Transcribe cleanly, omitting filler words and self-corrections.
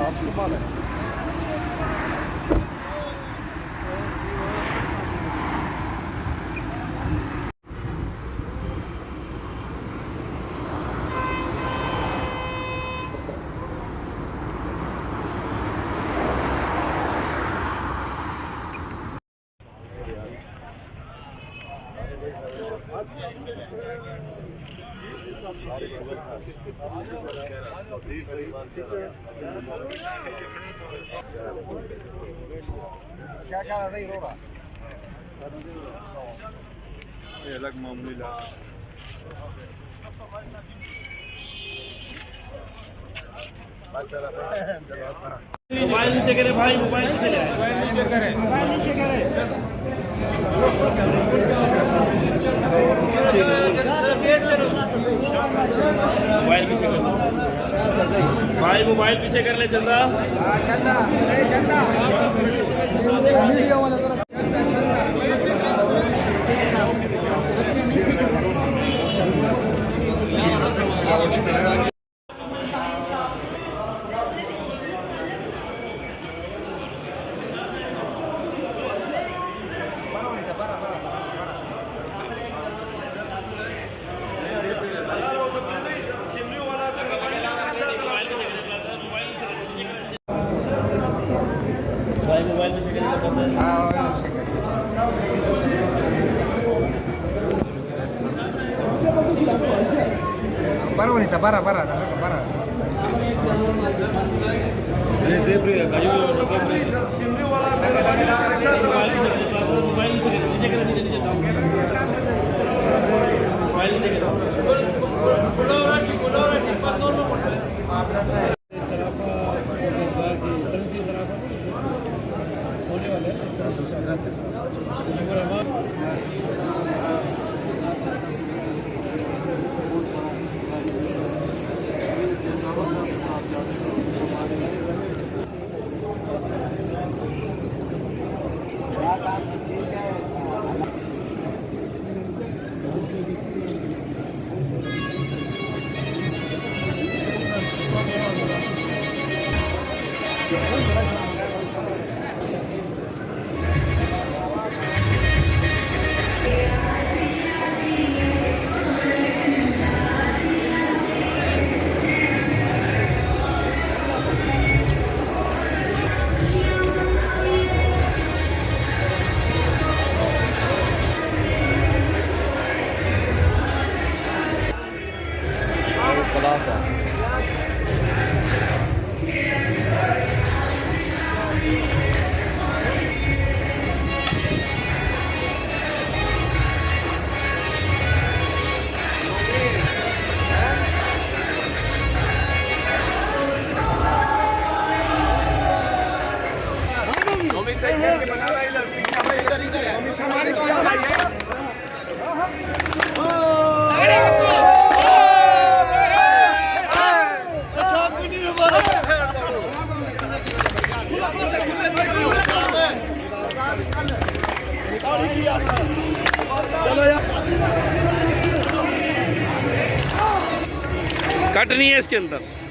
आपकी माल है। क्या क्या नहीं हो रहा, ये अलग मामूली ला। मोबाइल नीचे करे भाई, मोबाइल नीचे ले, मोबाइल नीचे करे, मोबाइल नीचे करे। मोबाइल पीछे कर भाई, मोबाइल पीछे कर ले। चंदा, चंदा, चंदा मीडिया वाला तरफ। भाई मोबाइल पीछे कर ले। बरोबर आहे, बरा बरा बरा। कट नहीं है इसके अंदर।